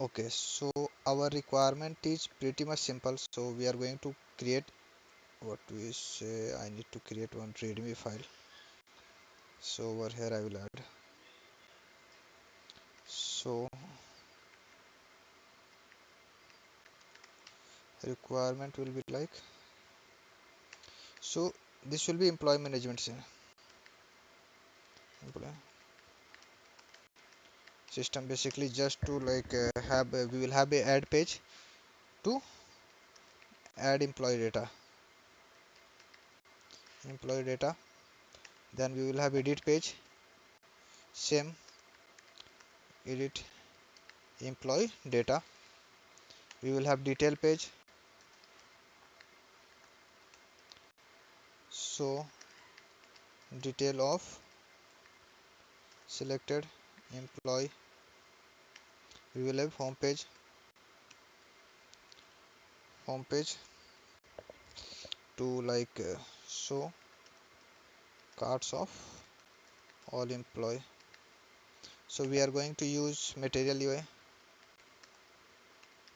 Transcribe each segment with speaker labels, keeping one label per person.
Speaker 1: Okay, so our requirement is pretty much simple. So we are going to create, what we say, I need to create one readme file. So over here I will add. So requirement will be like, so this will be employee management employee system, basically just to like have we will have a add page to add employee data. Then we will have edit page, same, edit employee data. We will have detail page, so detail of selected employee. We will have home page to like show cards of all employee. So we are going to use material UI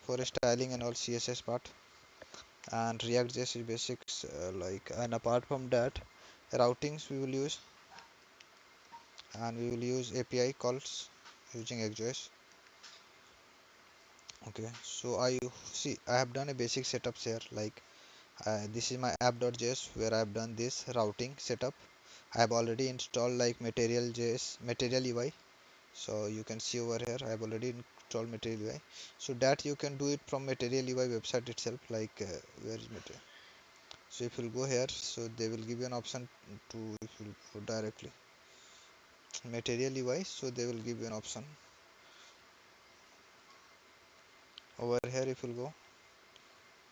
Speaker 1: for styling and all CSS part, and React.js is basics, and apart from that, routings we will use, and we will use API calls using Axios. Okay, so I have done a basic setups here, like this is my app.js where I have done this routing setup. I have already installed like material UI. So you can see over here I have already installed material UI, so that you can do it from material UI website itself, like where is material. So if you go here, so they will give you an option to, if you go directly material UI, so they will give you an option over here. If you go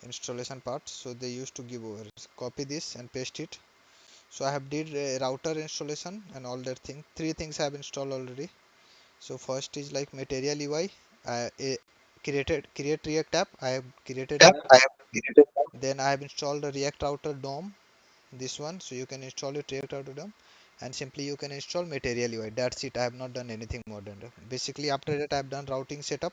Speaker 1: installation part, so they used to give over, copy this and paste it. So I have did router installation and all that thing. Three things I have installed already. So first is like material UI, create React app. I have created
Speaker 2: Yeah,
Speaker 1: that.
Speaker 2: I have created that.
Speaker 1: Then I have installed the React router DOM, this one. So you can install it, React router DOM, and simply you can install material UI. That's it. I have not done anything more than that. Basically after that I have done routing setup.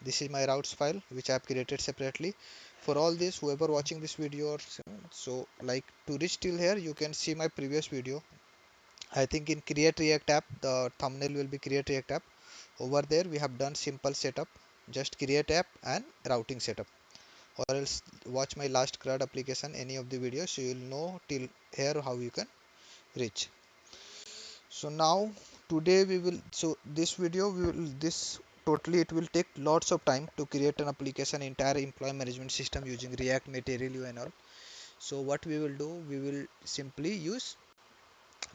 Speaker 1: This is my routes file which I have created separately. For all this, whoever watching this video, or so like to reach till here, you can see my previous video. I think in create React app, the thumbnail will be create React app. Over there we have done simple setup, just create app and routing setup. Or else watch my last CRUD application, any of the videos, so you will know till here how you can reach. So now today we will, so this video we will, this totally it will take lots of time to create an application, entire employee management system using React, Material UI and all. So what we will do, we will simply use,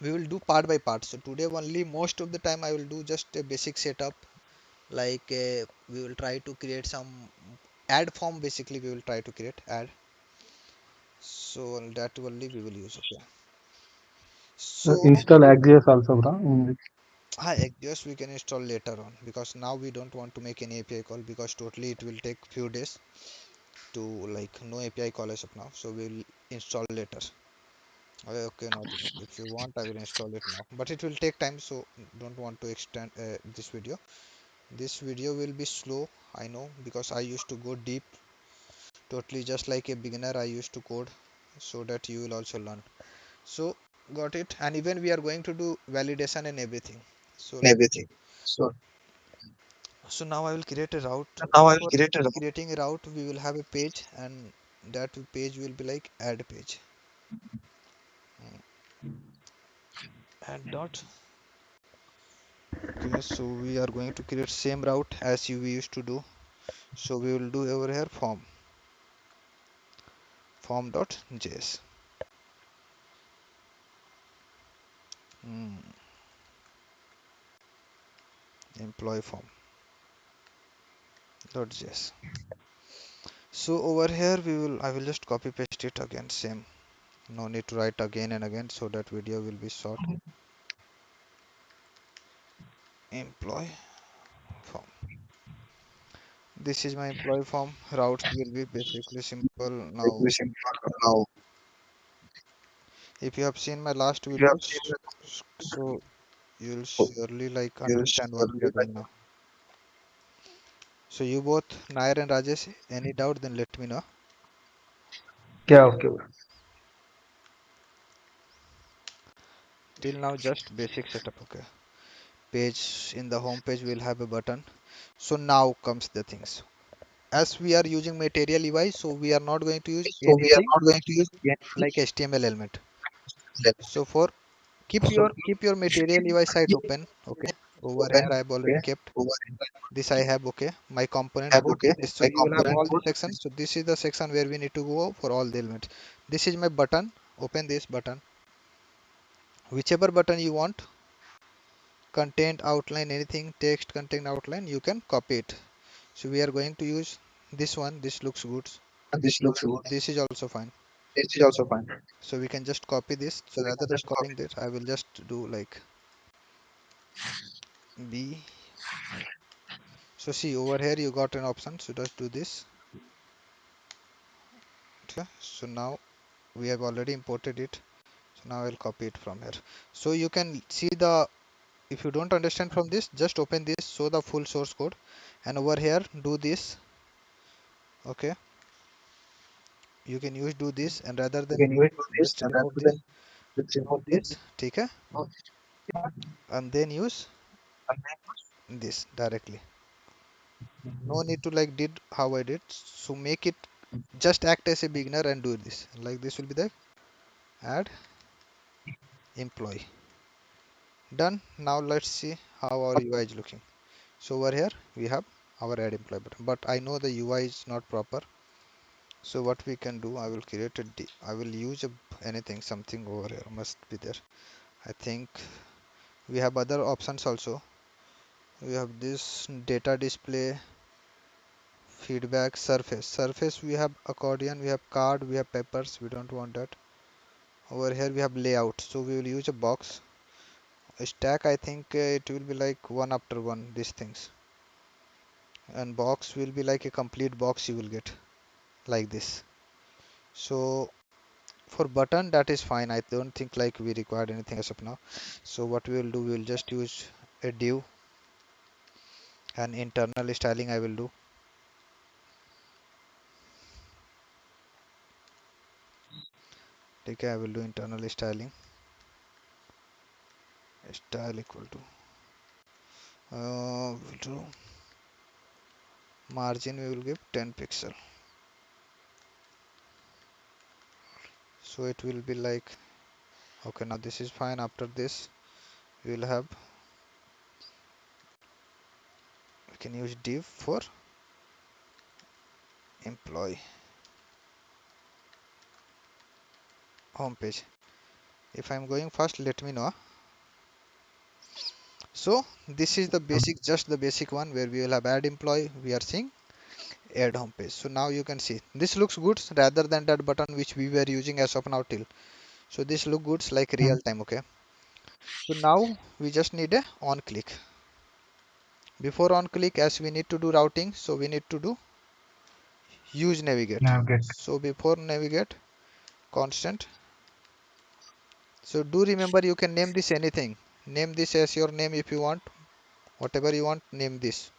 Speaker 1: we will do part by part. So today only, most of the time I will do just a basic setup, like we will try to create some add form. Basically we will try to create add, so that only we will use. Okay, so
Speaker 2: Install Axios also, bro.
Speaker 1: Yes, we can install later on, because now we don't want to make any API call, because totally it will take few days to, like, no API call as of now, so we'll install later. Okay, not issue. If you want, I will install it now, but it will take time, so don't want to extend this video. This video will be slow, I know, because I used to go deep, totally just like a beginner I used to code, so that you will also learn. So got it. And even we are going to do validation and everything. So
Speaker 2: And everything. So
Speaker 1: now I will create a route.
Speaker 2: now I will
Speaker 1: For
Speaker 2: create a
Speaker 1: creating a route, we will have a page, and that page will be like add page. Add dot. Okay, so we are going to create same route as we used to do. So we will do over here form.js. Employee form.js. So over here I will just copy paste it again, same. No need to write again and again, so that video will be short. Employee form. This is my employee form. Routes will be basically simple. Now,
Speaker 2: migration now.
Speaker 1: if you have seen my last
Speaker 2: You have
Speaker 1: videos,
Speaker 2: seen
Speaker 1: so you'll
Speaker 2: the
Speaker 1: surely like
Speaker 2: you'll
Speaker 1: understand what we are
Speaker 2: surely like
Speaker 1: doing now. So you both, Nair and Rajesh, any doubt, then let me know.
Speaker 2: Yeah, okay, bro.
Speaker 1: Till now, just basic setup. Okay. Page, in the home page will have a button. So now comes the things. As we are using material UI, so we are not going to use
Speaker 2: So we are
Speaker 1: anything
Speaker 2: not going to use anything
Speaker 1: like HTML element.
Speaker 2: left.
Speaker 1: So for
Speaker 2: So
Speaker 1: keep your material UI site open. Okay. Over
Speaker 2: open,
Speaker 1: here I have already
Speaker 2: okay,
Speaker 1: kept
Speaker 2: over
Speaker 1: this. I have, okay, my component
Speaker 2: have,
Speaker 1: code.
Speaker 2: okay,
Speaker 1: This, so
Speaker 2: my
Speaker 1: you will have
Speaker 2: component
Speaker 1: all the
Speaker 2: code.
Speaker 1: sections. So this is the section where we need to go for all the elements. This is my button. Open this button. Whichever button you want, content, outline, anything, text, content, outline, you can copy it. So we are going to use this one. This looks good.
Speaker 2: And this looks good.
Speaker 1: This is also fine.
Speaker 2: This is also fine.
Speaker 1: So we can just copy this.
Speaker 2: So
Speaker 1: So
Speaker 2: we
Speaker 1: rather
Speaker 2: can
Speaker 1: than
Speaker 2: just
Speaker 1: copying
Speaker 2: copy.
Speaker 1: this, I will just do like B. So see over here you got an option. So just do this. Okay. So now we have already imported it. So now I'll copy it from here. So you can see the, if you don't understand from this, just open this, show the full source code, and over here do this. Okay. You can use do this, and rather
Speaker 2: You
Speaker 1: than
Speaker 2: can
Speaker 1: do
Speaker 2: use
Speaker 1: this,
Speaker 2: this
Speaker 1: just
Speaker 2: and
Speaker 1: remove
Speaker 2: rather
Speaker 1: this,
Speaker 2: than just
Speaker 1: remove
Speaker 2: remove
Speaker 1: this.
Speaker 2: this.
Speaker 1: Okay.
Speaker 2: Okay.
Speaker 1: And then use
Speaker 2: And
Speaker 1: this directly. No need to like did how I did. So make it just act as a beginner and do this. Like this will be the add employee. Done. Now let's see how our UI is looking. So over here we have our add employee button, but I know the UI is not proper. So what we can do, I will create a I will use anything, something over here must be there. I think we have other options also. We have this data display, feedback, surface we have accordion, we have card, we have peppers. We don't want that. Over here we have layout, so we will use a box. A stack, I think it will be like one after one, these things. And box will be like a complete box you will get like this. So for button that is fine. I don't think like we required anything as of now. So what we will do, we will just use a div and internal styling I will do. Okay, I will do internal styling. Style equal to we'll do margin, we will give 10 pixel. So it will be like, okay, now this is fine. After this we will have, we can use div for employee home page. If I'm going fast, let me know. So this is the basic, just the basic one where we will have add employee. We are seeing add home page. So now you can see this looks good rather than that button which we were using as of now till. So this look good like real time. Okay. So now we just need a on click. Before on click, as we need to do routing, so we need to do use navigate.
Speaker 2: now get.
Speaker 1: So before navigate constant. So do remember you can name this anything. Name this as your name if you want. Whatever you want, name this.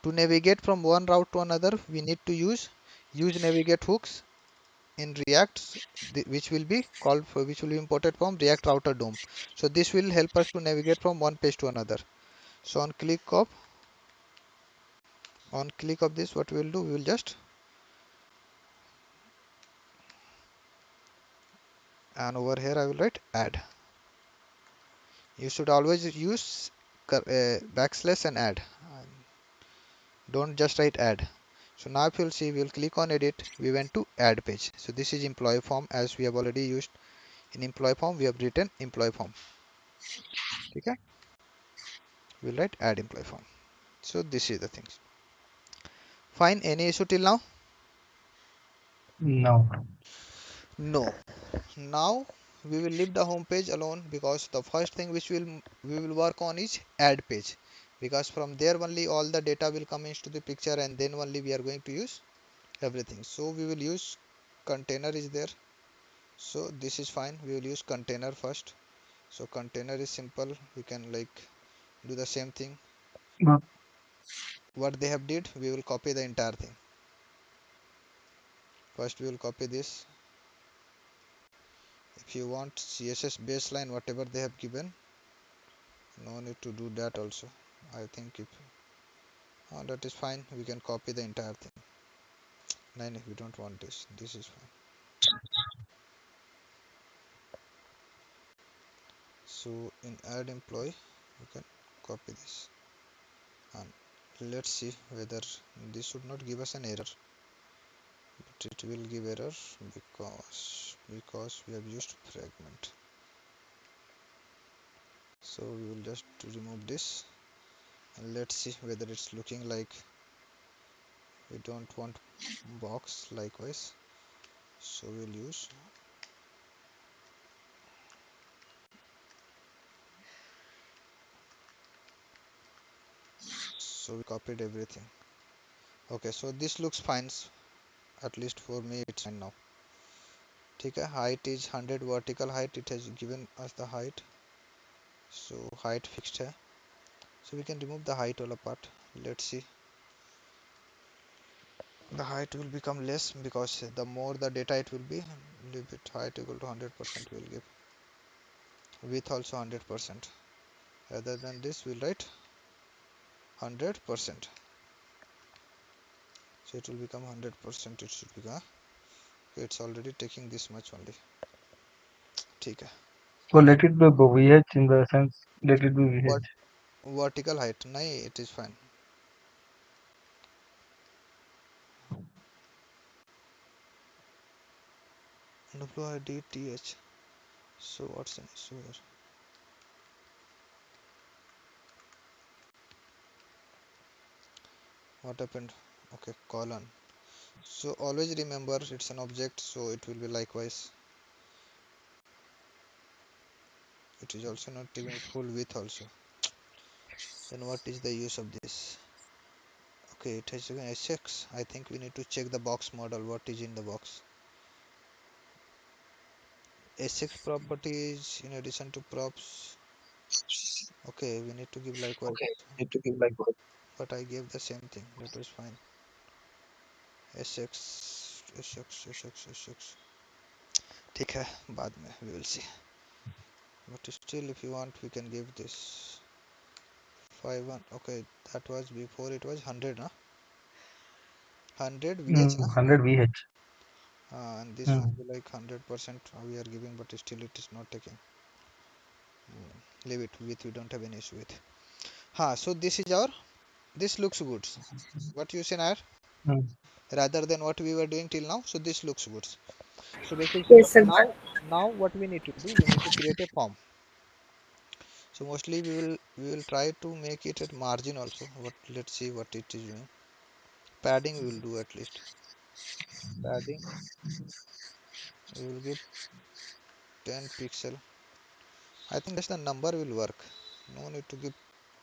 Speaker 1: To navigate from one route to another, we need to use navigate hooks in React, which will be called for, which will be imported from React router DOM. So this will help us to navigate from one page to another. So on click of this, what we will do, we will just, and over here I will write add. You should always use backslash and add. Don't just write add. So now if you'll see, we'll click on edit. We went to add page. So this is employee form, as we have already used. In employee form, we have written employee form. Okay, we'll write add employee form. So this is the things. Fine. Any issue till now?
Speaker 2: No.
Speaker 1: No. Now we will leave the home page alone, because the first thing which we will work on is add page, because from there only all the data will come into the picture, and then only we are going to use everything. So we will use container is there. So this is fine. We will use container first. So container is simple. We can like do the same thing.
Speaker 2: Good.
Speaker 1: What they have did, we will copy the entire thing. First we will copy this. If you want CSS baseline, whatever they have given, no need to do that also. I think if that is fine, we can copy the entire thing. No, no, we don't want this. This is fine. So in add employee, we can copy this, and let's see whether this should not give us an error, but it will give error because we have used fragment. So we will just remove this, and let's see whether it's looking like we don't want box likewise. So we'll use, so we copied everything. Okay, so this looks fine, at least for me it's fine now. ठीक है, height is 100 vertical height, it has given us the height, so height fixed है. So we can remove the height all part. Let's see, the height will become less because the more the data it will be, leave it height equal to 100% will give, width also 100%. Rather than this we'll write 100%, so it will become 100%. It should become, it's already taking this much only. ठीक है.
Speaker 2: So let it be VH in the sense, let it be
Speaker 1: What
Speaker 2: VH.
Speaker 1: vertical height, nahi, it is fine. WIDTH. So what's an issue here? What happened? Okay, colon. So always remember it's an object, so it will be likewise. It is also not giving full width also. Then what is the use of this? Okay, it has given S6. I think we need to check the box model. What is in the box? S6 properties in addition to props. Okay, we need to give likewise.
Speaker 2: Okay, need to give like what?
Speaker 1: But I gave the same thing. That was fine. S6, S6, S6, S6. ठीक है, बाद में we will see. But still, if you want, we can give this 5 1. Okay, that was before it was 100, na? 100 VH, na?
Speaker 2: 100 VH.
Speaker 1: And this will
Speaker 2: Hmm.
Speaker 1: be like 100% we are giving, but still it is not taking. Leave it with, we don't have any issue with. So this is our, this looks good. What you say, Nair?
Speaker 2: Hmm.
Speaker 1: Rather than what we were doing till now, so this looks good. So basic
Speaker 3: Yes,
Speaker 1: setup.
Speaker 3: Akbar.
Speaker 1: Now what we need to do, we need to create a form. So mostly we will try to make it at margin also. What, let's see what it is doing. Padding we will do at least. Padding we will give 10 pixel. I think just the number will work. No need to give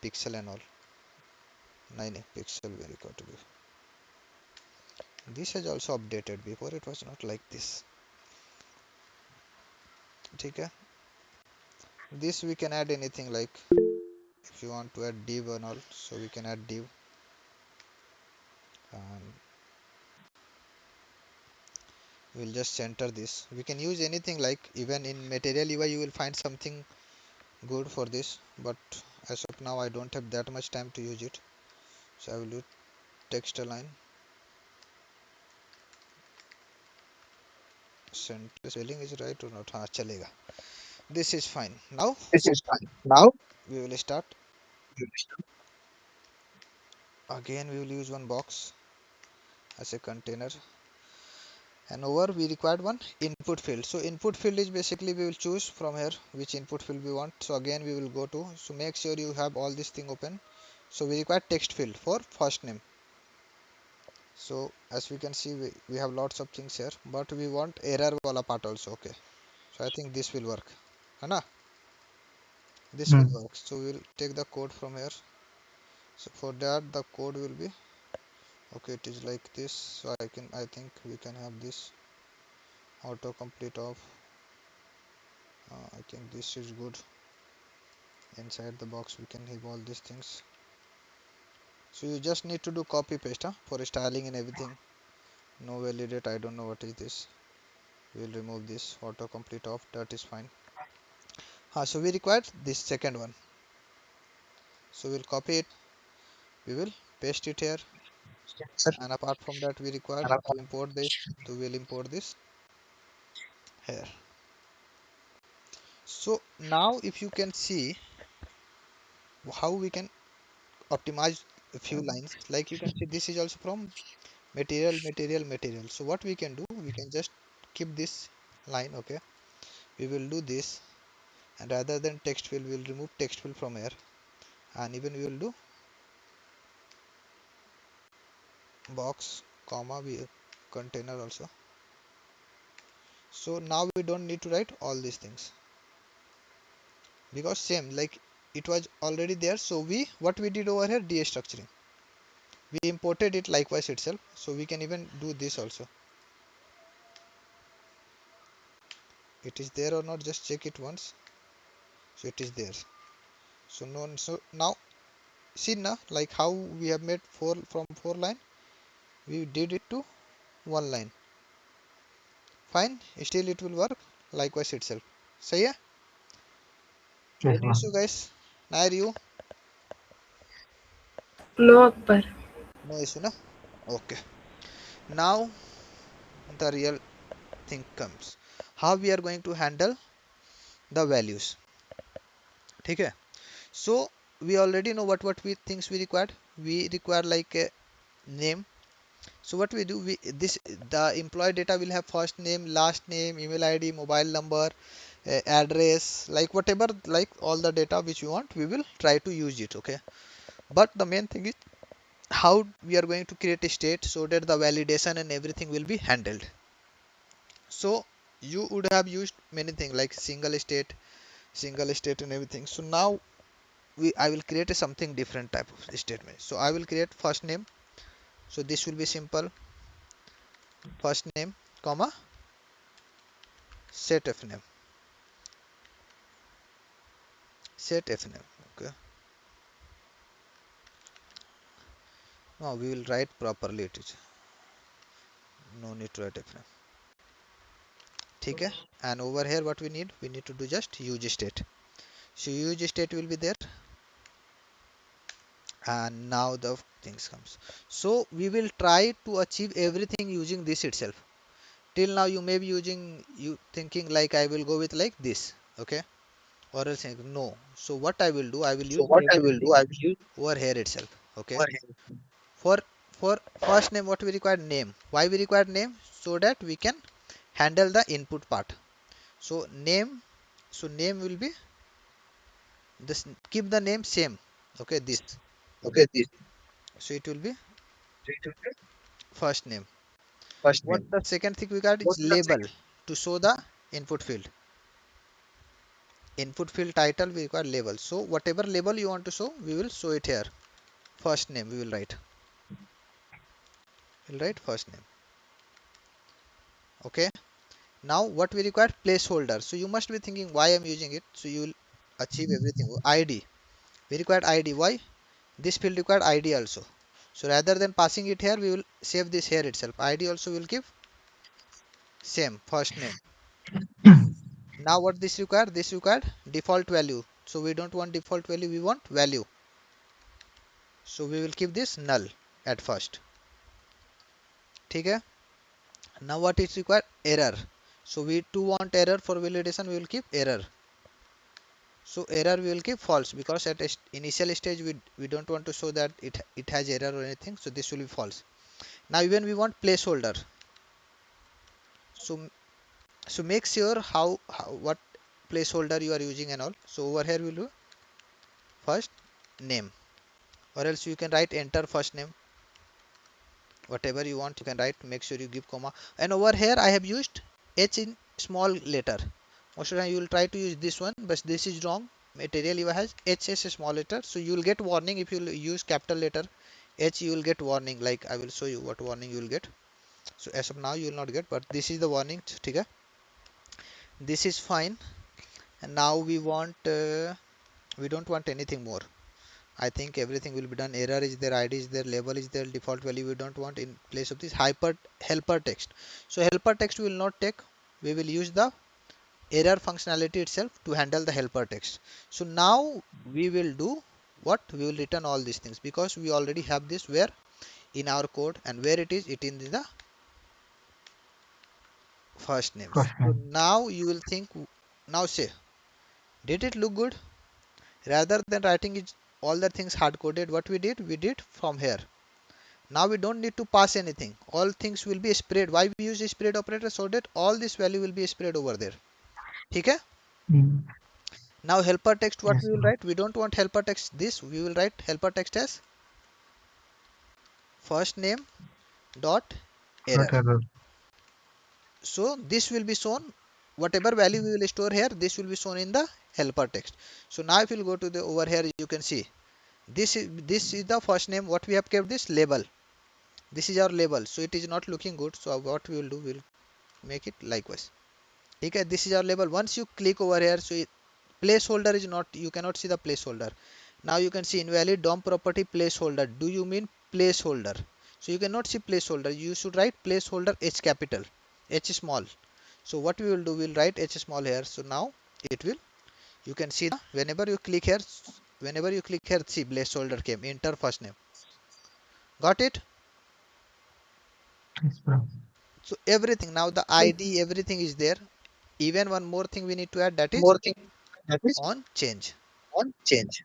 Speaker 1: pixel and all. 9 pixel we required to give. This has also updated. Before it was not like this. ठीक है. This we can add anything, like if you want to add div and all, so we can add div, and we'll just center this. We can use anything, like even in material UI you will find something good for this, but as of now I don't have that much time to use it, so I will use text align. Center spelling is right or not? हाँ चलेगा. This is fine. Now
Speaker 2: This is fine. Now,
Speaker 1: we will start. Again we will use one box as a container, and over we required one input field. So input field is basically we will choose from here which input field we want. So again we will go to, so make sure you have all this thing open. So we require text field for first name. So as we can see, we have lots of things here, but we want error wala part also. Okay, so I think this will work, है ना? This will
Speaker 2: hmm.
Speaker 1: work. So we will take the code from here. So for that the code will be, okay, it is like this. So I think we can have this autocomplete off. I think this is good. Inside the box we can have all these things. So you just need to do copy paste for styling and everything. No validate, I don't know what is this. We'll remove this autocomplete off, that is fine. So we require this second one. So we'll copy it, we will paste it here, and apart from that we require to import this, so we'll import this here. So now if you can see how we can optimize a few lines, like you can see this is also from material. So what we can do, we can just keep this line, okay. We will do this, and rather than text fill, we will remove text fill from here, and even we will do box comma we container also. So now we don't need to write all these things, because same like it was already there. So we, what we did over here, destructuring, we imported it likewise itself. So we can even do this also. It is there or not, just check it once. So it is there. So no, so now see now, like how we have made four from 4 line, we did it to 1 line. Fine, still it will work likewise itself. So yeah,
Speaker 2: Yes,
Speaker 1: any
Speaker 2: ma'am.
Speaker 1: issue guys? Nair, you?
Speaker 3: No, Akbar.
Speaker 1: No issue, na? Okay. Now the real thing comes. How we are going to handle the values. Okay. So we already know what we things we required. We require like a name. So what we do, we this the employee data will have first name, last name, email ID, mobile number, address, like whatever, like all the data which you want, we will try to use it. Okay. But the main thing is how we are going to create a state so that the validation and everything will be handled. So you would have used many things like single state and everything. So now I will create a something different type of statement. So I will create first name. So this will be simple, first name comma set f name, set f name. Okay. Now we will write properly it is. No need to write f name. Okay. And over here what we need to do just use state. So use state will be there, and now the things comes. So we will try to achieve everything using this itself. Till now you may be using, you thinking like I will go with like this, okay, or else saying no. So what I will do, I will use everything over here itself, okay. For first name, what we require, name. Why we require name? So that we can handle the input part. So name, so name will be this, keep the name same, okay, this, okay. So it will be first name. What the second thing we got is label, to show the input field. Input field title we require label. So whatever label you want to show, we will show it here. First name we will write. We'll write first name. Okay. Now what we require, placeholder. So you must be thinking why I'm using it. So you will achieve everything. ID. We require ID. Why? This field required ID also. So rather than passing it here, we will save this here itself. ID also will give same first name. Now what this required? This required default value. So we don't want default value, we want value. So we will keep this null at first. Okay. Now what is required? Error. So we too want error for validation, we will keep error. So error we will keep false, because at initial stage we don't want to show that it has error or anything. So this will be false. Now even we want placeholder. So make sure how what placeholder you are using and all. So over here we will do first name, or else you can write enter first name. Whatever you want you can write, make sure you give comma. And over here I have used h in small letter. Most of the time you will try to use this one, but this is wrong. Material you has h as a small letter, so you will get warning if you use capital letter h. You will get warning, like I will show you what warning you will get. So as of now you will not get, but this is the warning. Okay, this is fine. And now we want we don't want anything more. I think everything will be done. Error is there, ID is there, label is there, default value we don't want in place of this hyper helper text. So helper text we will not take. We will use the error functionality itself to handle the helper text. So now we will do what? We will return all these things because we already have this where in our code, and where it is, it in the first names.
Speaker 2: First
Speaker 1: So
Speaker 2: name.
Speaker 1: now you will think, now say, did it look good? Rather than writing it all the things hard coded, what we did from here. Now we don't need to pass anything. All things will be spread. Why we use spread operator? So that all this value will be spread over there. Okay?
Speaker 2: Mm.
Speaker 1: Now helper text, what
Speaker 2: Yes,
Speaker 1: we will
Speaker 2: bro.
Speaker 1: write? We don't want helper text this. We will write helper text as first name dot error.
Speaker 2: Not error.
Speaker 1: So this will be shown. Whatever value we will store here, this will be shown in the helper text. So now if you go to the over here, you can see this is the first name. What we have kept this label. This is our label. So it is not looking good. So what we will do, we will make it likewise. Okay, this is our label. Once you click over here, so placeholder is not, you cannot see the placeholder. Now you can see invalid DOM property placeholder. Do you mean placeholder? So you cannot see placeholder. You should write placeholder H capital, H small. So what we will do, we will write H small here. So now it will, you can see the, whenever you click here, see placeholder came, enter first name. Got it?
Speaker 2: Yes, bro.
Speaker 1: So everything, now the ID, everything is there. Even one more thing we need to add, that is
Speaker 3: More thing that is
Speaker 1: on change.
Speaker 3: on change.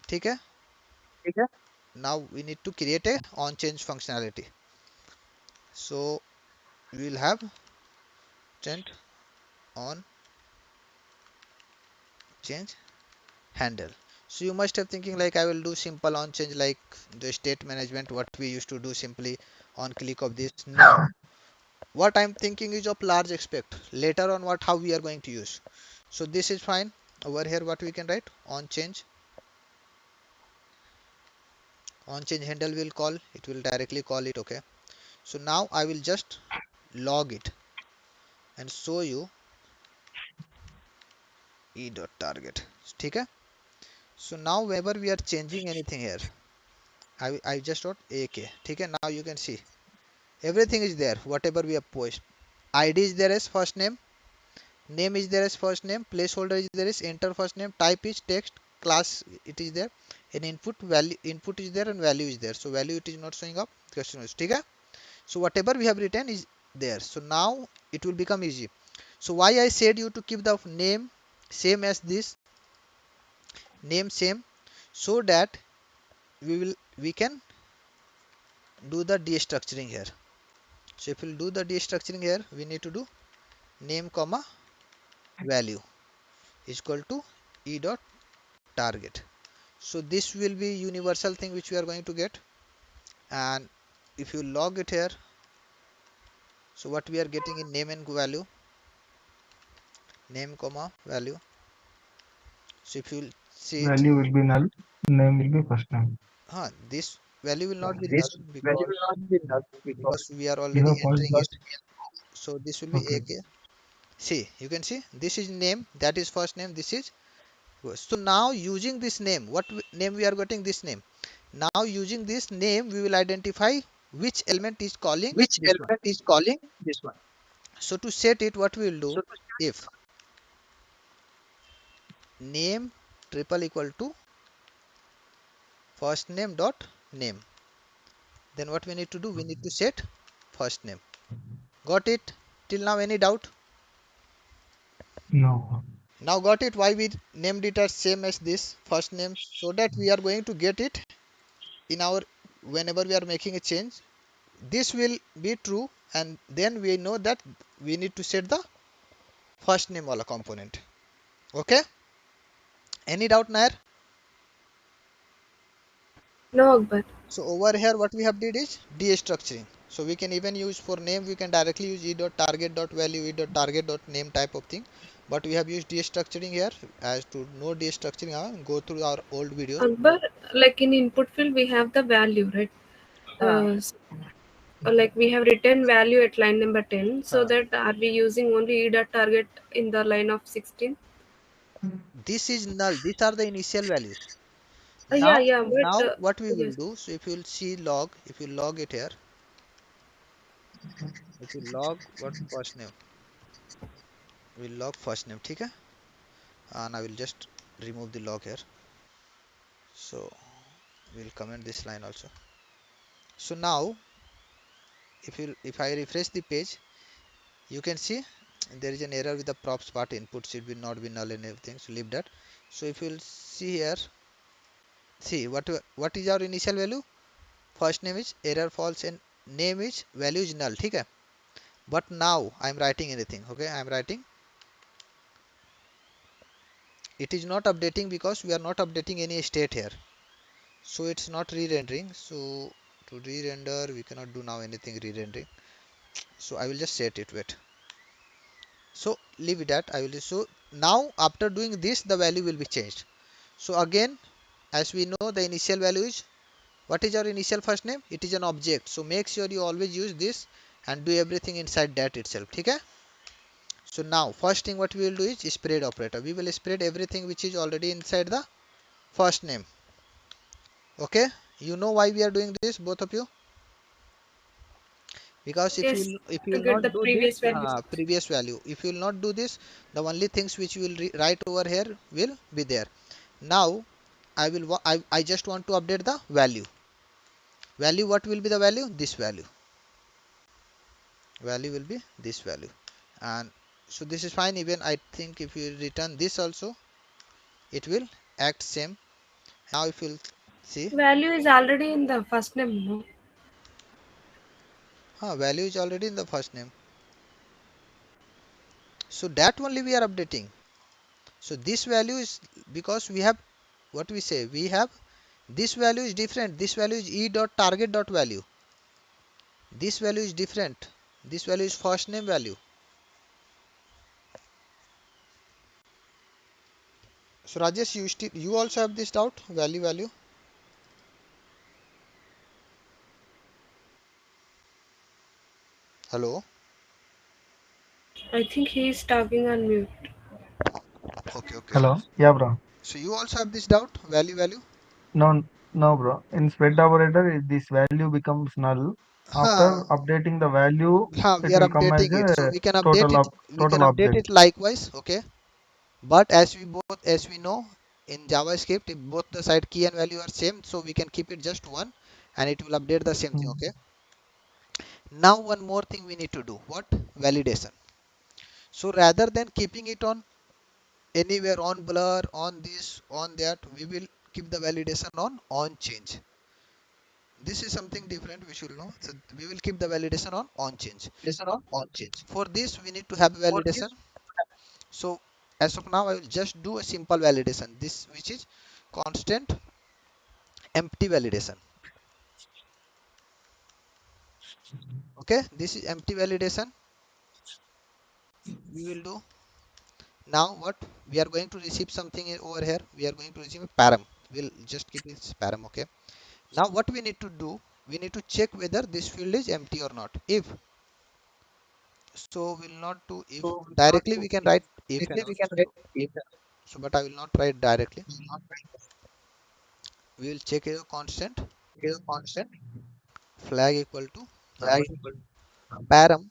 Speaker 1: ठीक है?
Speaker 3: Okay?
Speaker 1: Now we need to create a on change functionality. So we will have change on change handle. So you must have thinking like I will do simple on change like the state management what we used to do simply on click of this. No. What I'm thinking is of large aspect. Later on what how we are going to use. So this is fine. Over here what we can write on change handle will call, it will directly call it. Okay. So now I will just log it and show you e dot target. ठीक है? So now whenever we are changing anything here, I just wrote AK. ठीक है? Now you can see everything is there. Whatever we have posted, ID is there as first name is there as first name, placeholder is there as enter first name, type is text, class it is there, and input value input is there and value is there. So value it is not showing up. Question is ठीक है? So whatever we have written is there. So now it will become easy. So why I said you to keep the name same as this, name same, so that we can do the destructuring here. So if we'll do the destructuring here, we need to do name comma value is equal to e dot target. So this will be universal thing which we are going to get. And if you log it here, so what we are getting in name and value, name comma value. So if you see it,
Speaker 2: Value will be null. Name will be first name.
Speaker 1: this value will not be null
Speaker 3: This value
Speaker 1: because
Speaker 3: will not be null because
Speaker 1: we are
Speaker 2: You
Speaker 1: already
Speaker 2: have passed
Speaker 1: entering
Speaker 2: the.
Speaker 1: it. So this will be
Speaker 2: Okay.
Speaker 1: AK. See, you can see this is name, that is first name, this is. So now using this name, name we are getting this name. Now using this name, we will identify which element is calling
Speaker 3: which
Speaker 1: this one.
Speaker 3: element is calling this one.
Speaker 1: So to set it, what we will
Speaker 3: So
Speaker 1: do, if name triple equal to first name dot name, then what we need to do, we need to set first name. Got it? Till now any doubt?
Speaker 2: No.
Speaker 1: Now got it why we named it as same as this first name, so that we are going to get it in our, whenever we are making a change, this will be true, and then we know that we need to set the first name wala component. Okay, any doubt Nair?
Speaker 4: No, Akbar.
Speaker 1: So over here what we have did is destructuring. So we can even use for name, we can directly use e.target.value, e.target.name type of thing, but we have used destructuring here. As to know destructuring, go through our old videos.
Speaker 4: Akbar, like in input field, we have the value, right?
Speaker 1: हाँ,
Speaker 4: Uh, s- like we have written value at line number 10. So
Speaker 1: हाँ.
Speaker 4: that are we using only e dot target in the line of 16?
Speaker 1: This is null, these are the initial values.
Speaker 4: Yeah,
Speaker 1: Now,
Speaker 4: yeah, but
Speaker 1: now what we will
Speaker 4: yes.
Speaker 1: do, so if you will see log, if you log it here, if you log what first name, we'll log first name, ठीक है? And I will just remove the log here. So we'll comment this line also. So now, if I refresh the page, you can see there is an error with the props part, input should be not be null and everything, so leave that. So if you'll see here, see what is our initial value, first name is error false and name is value is null, ठीक है? But now I'm writing anything, okay, I'm writing, it is not updating because we are not updating any state here, so it's not re-rendering. So to re-render we cannot do now anything re-rendering, so I will just set it, wait, so leave it at I will just, so now after doing this the value will be changed. So again, as we know, the initial value is, what is our initial first name, it is an object, so make sure you always use this and do everything inside that itself, okay? So now first thing what we will do is spread operator, we will spread everything which is already inside the first name, okay? You know why we are doing this, both of you? Because
Speaker 4: Yes,
Speaker 1: if you
Speaker 4: to
Speaker 1: will
Speaker 4: get
Speaker 1: not
Speaker 4: the
Speaker 1: do this,
Speaker 4: previous values.
Speaker 1: previous value, if you will not do this, the only things which you will write over here will be there. Now I just want to update the value, what will be the value, this value will be this value, and so this is fine. Even I think if you return this also, it will act same. Now if you'll see,
Speaker 4: Value is already in the first name, no?
Speaker 1: value is already in the first name, so that only we are updating. So this value is, because we have, what we say, we have, this value is different, this value is e dot target dot value, this value is different, this value is first name value. So Rajesh, you also have this doubt, value. Hello.
Speaker 4: I think he is talking on mute.
Speaker 1: Okay.
Speaker 2: Hello. Yeah, bro.
Speaker 1: So you also have this doubt, value.
Speaker 2: No, no, bro. In spread operator, this value becomes null.
Speaker 1: Huh.
Speaker 2: After updating the value,
Speaker 1: Huh, we
Speaker 2: it
Speaker 1: are
Speaker 2: will come as
Speaker 1: updating it, so
Speaker 2: a
Speaker 1: we can update it,
Speaker 2: total object.
Speaker 1: likewise, okay? But as we know, in JavaScript, if both the side key and value are same, so we can keep it just one and it will update the same thing,
Speaker 2: Hmm.
Speaker 1: okay? Now one more thing we need to do, what, validation. So rather than keeping it on anywhere, on blur, on this, on that, we will keep the validation on change. This is something different we should know, so we will keep the validation on change.
Speaker 3: Listen on change.
Speaker 1: For this we need to have
Speaker 3: For
Speaker 1: validation.
Speaker 3: this,
Speaker 1: So as of now I will just do a simple validation, this which is constant empty validation, okay? This is empty validation we will do. Now what, we are going to receive something over here, we are going to receive a param, we'll just keep this param, okay? Now what we need to do, we need to check whether this field is empty or not. If so, we'll not do if
Speaker 3: so not
Speaker 1: directly,
Speaker 3: to
Speaker 1: we can
Speaker 3: if
Speaker 1: write if and
Speaker 3: quickly
Speaker 1: all.
Speaker 3: we can write
Speaker 1: So,
Speaker 3: if
Speaker 1: so but I will not write directly,
Speaker 3: not write
Speaker 1: we will check a constant
Speaker 3: here constant
Speaker 1: flag equal to
Speaker 3: flag
Speaker 1: what,
Speaker 3: equal
Speaker 1: param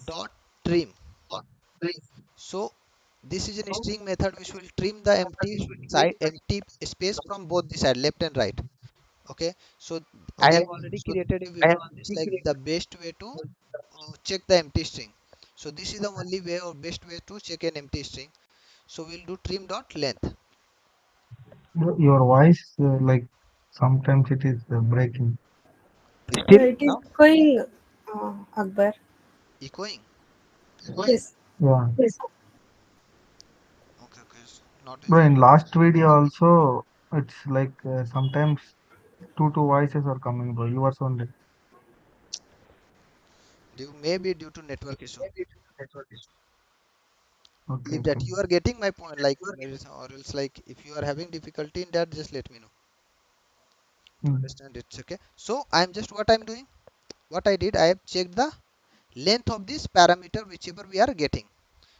Speaker 1: dot trim.
Speaker 3: to three.
Speaker 1: So this is a
Speaker 3: So
Speaker 1: string method which will trim the empty
Speaker 3: this will
Speaker 1: side,
Speaker 3: create
Speaker 1: empty space from both the side, left and right, okay? So I
Speaker 3: okay.
Speaker 1: have already
Speaker 3: So
Speaker 1: created a
Speaker 3: I
Speaker 1: video
Speaker 3: have
Speaker 1: on this, like
Speaker 3: secret
Speaker 1: the best way to check the empty string. So this is the only way or best way to check an empty string. So we'll do trim dot length.
Speaker 2: Your voice, like sometimes it is breaking.
Speaker 4: Yeah,
Speaker 1: Still
Speaker 4: it is
Speaker 1: now
Speaker 4: going, Akbar.
Speaker 1: echoing.
Speaker 4: Yes.
Speaker 2: Yeah.
Speaker 3: yes.
Speaker 1: Okay, not
Speaker 2: Bro, in
Speaker 1: visible.
Speaker 2: last video also, it's like sometimes two voices are coming, bro. Yours only.
Speaker 1: Maybe due to network issue.
Speaker 3: Maybe network is
Speaker 2: Okay,
Speaker 1: Leave
Speaker 2: okay.
Speaker 1: that. You are getting my point, like, or else, like, if you are having difficulty in that, just let me know to
Speaker 2: Hmm.
Speaker 1: understand it. Okay. So I'm just, what I'm doing. What I did, I have checked the length of this parameter whichever we are getting.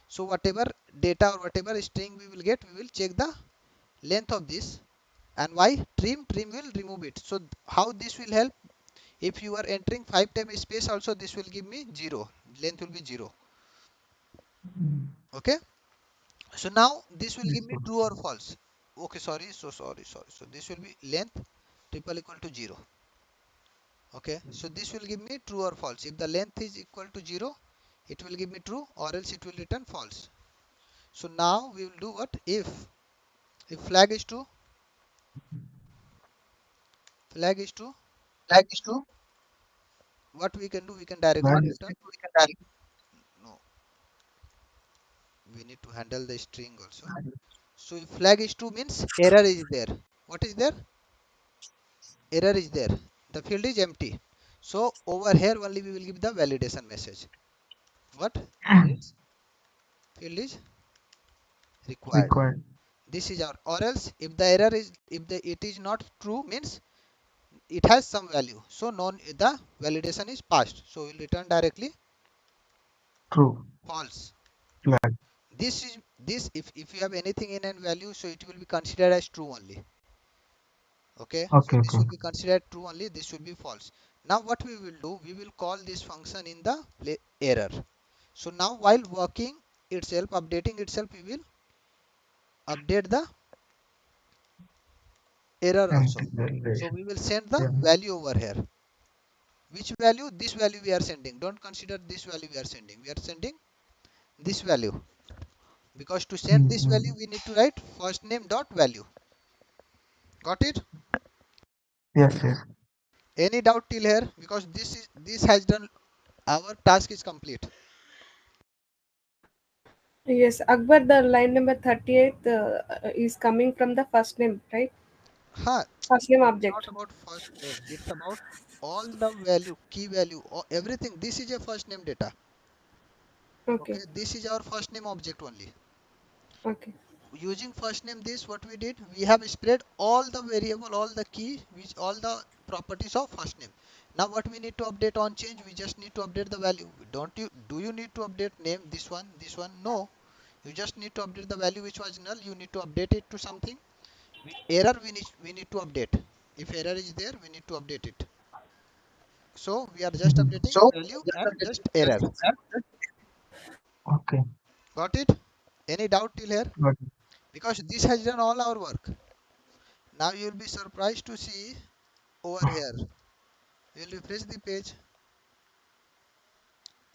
Speaker 1: So whatever data or whatever string we will get, we will check the length of this, And why? Trim will remove it. So how this will help? If you are entering 5 times space also, this will give me 0, length will be 0. Okay, so now this will
Speaker 2: Yes,
Speaker 1: give me
Speaker 2: bro.
Speaker 1: true or false. Okay, sorry, so this will be length triple equal to 0. Okay, so this will give me true or false. If the length is equal to 0, it will give me true, or else it will return false. So now we will do what? If flag is true, flag is true,
Speaker 3: Flag is true.
Speaker 1: what we can do? We can directly
Speaker 3: What
Speaker 2: Flag
Speaker 3: we
Speaker 2: is
Speaker 1: return.
Speaker 3: can do, we can directly
Speaker 1: No, we need to handle the string also. So if flag is true means error is there. What is there? Error is there. The field is empty. So over here only we will give the validation message. What? This field is required.
Speaker 2: required.
Speaker 1: This is our, or else if the error is, if the it is not true means it has some value. So non the validation is passed. So we'll return directly
Speaker 2: True.
Speaker 1: false.
Speaker 2: Flag.
Speaker 1: This is this if you have anything in an value, so it will be considered as true only. Okay, so
Speaker 2: Okay,
Speaker 1: this
Speaker 2: okay.
Speaker 1: will be considered true only, this should be false. Now what we will do, we will call this function in the error. So now while working itself, updating itself, we will update the error also.
Speaker 2: Empty
Speaker 1: So
Speaker 2: validation.
Speaker 1: we will send the
Speaker 2: Yeah.
Speaker 1: value over here. Which value? This value we are sending. Don't consider this value we are sending, we are sending this value, because to send this value
Speaker 2: Mm-hmm.
Speaker 1: we need to write first name dot value. Got it?
Speaker 2: Yes, yes.
Speaker 1: Any doubt till here? Because this has done, our task is complete.
Speaker 4: Yes, Akbar, the line number 38 is coming from the first name, right?
Speaker 1: Huh,
Speaker 4: First name
Speaker 1: it's not
Speaker 4: object.
Speaker 1: about first name, it's about all the value, key value, or everything. This is a first name data.
Speaker 4: Okay,
Speaker 1: Okay, this is our first name object only.
Speaker 4: okay.
Speaker 1: Using first name, this what we did, we have spread all the variable, all the key, which all the properties of first name. Now what we need to update on change, we just need to update the value. Don't you, do you need to update name, this one? No, you just need to update the value which was null, you need to update it to something. Error, we need to update. If error is there, we need to update it. So we are just
Speaker 2: Mm-hmm.
Speaker 1: updating
Speaker 3: so
Speaker 1: value
Speaker 3: just
Speaker 1: and
Speaker 3: updating
Speaker 1: just error.
Speaker 2: Okay.
Speaker 1: Got it? Any doubt till here?
Speaker 2: Got it.
Speaker 1: Because this has done all our work. Now you will be surprised to see over here. You will refresh the page.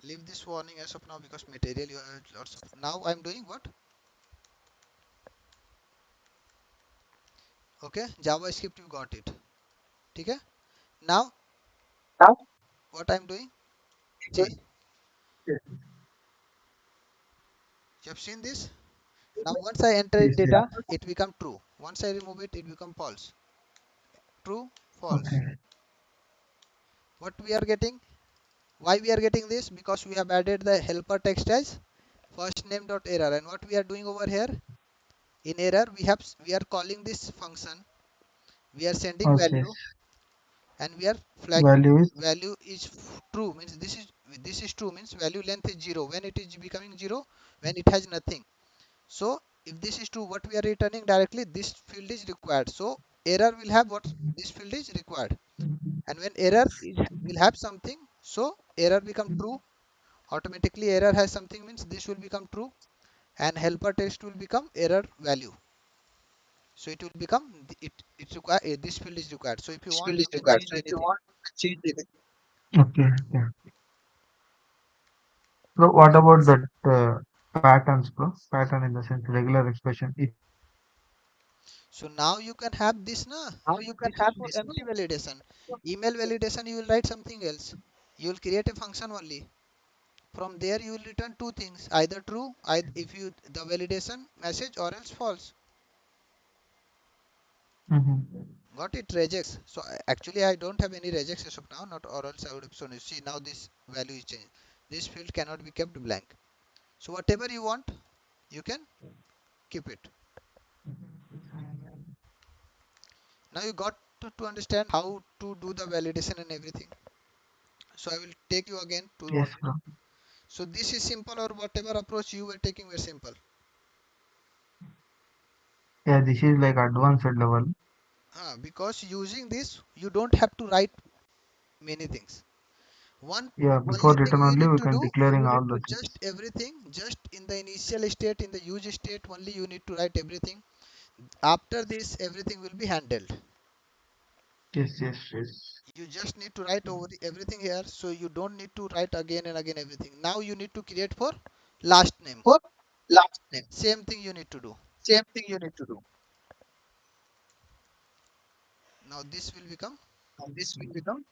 Speaker 1: Leave this warning as of now because material you have lots of. Now I am doing what? Okay, JavaScript you got it. Okay. Now
Speaker 3: now.
Speaker 1: what I am doing? See, you have seen this. Now once I enter it
Speaker 2: Yes, yes.
Speaker 1: data, it become true. Once I remove it, it become false. True, false.
Speaker 2: Okay.
Speaker 1: What we are getting? Why we are getting this? Because we have added the helper text as first name dot error. And what we are doing over here, in error we are calling this function, we are sending
Speaker 2: Okay.
Speaker 1: value, and we are flagging
Speaker 2: Value is.
Speaker 1: value is true means this is true means value length is 0 when it is becoming 0, when it has nothing. So if this is true, what we are returning directly, this field is required. So error will have what? This field is required. And when error is, will have something, so error become true. Automatically error has something means this will become true, and helper text will become error value. So it will become it require this field is required. So if you
Speaker 3: This
Speaker 1: want,
Speaker 3: field
Speaker 1: you
Speaker 3: is
Speaker 1: can
Speaker 3: required.
Speaker 1: change
Speaker 3: So if you
Speaker 1: anything.
Speaker 3: want, change it.
Speaker 2: Okay. Okay. So what about that patterns, bro? Pattern in the sense regular expression. It.
Speaker 1: So now you can have this na.
Speaker 3: Now you can
Speaker 1: This is
Speaker 3: have
Speaker 1: for
Speaker 3: this.
Speaker 1: empty validation. Email validation you will write something else. You will create a function only. From there you will return two things, either true, either if you the validation message, or else false.
Speaker 2: Mm-hmm.
Speaker 1: Got it? Regex. So actually I don't have any regex as of now, not, or else I would have shown you. See now this value is changed. This field cannot be kept blank. So whatever you want, you can keep it. Now you got to understand how to do the validation and everything. So I will take you again to
Speaker 2: Yes,
Speaker 1: what.
Speaker 2: bro.
Speaker 1: So this is simple, or whatever approach you were taking were simple.
Speaker 2: Yeah, this is like advanced level.
Speaker 1: Because using this, you don't have to write many things. One
Speaker 2: Yeah,
Speaker 1: only
Speaker 2: before
Speaker 1: thing
Speaker 2: return
Speaker 1: you
Speaker 2: only
Speaker 1: need
Speaker 2: we
Speaker 1: to
Speaker 2: can
Speaker 1: do,
Speaker 2: declaring
Speaker 1: you need
Speaker 2: all
Speaker 1: to
Speaker 2: the
Speaker 1: just
Speaker 2: things.
Speaker 1: everything, just in the initial state, in the use state only you need to write everything. After this, everything will be handled.
Speaker 2: Yes, yes, yes.
Speaker 1: You just need to write over everything here, so you don't need to write again and again everything. Now you need to create for last name.
Speaker 3: For last name,
Speaker 1: Same thing you need to do.
Speaker 3: same thing you need to do.
Speaker 1: Now this will become
Speaker 3: And this will become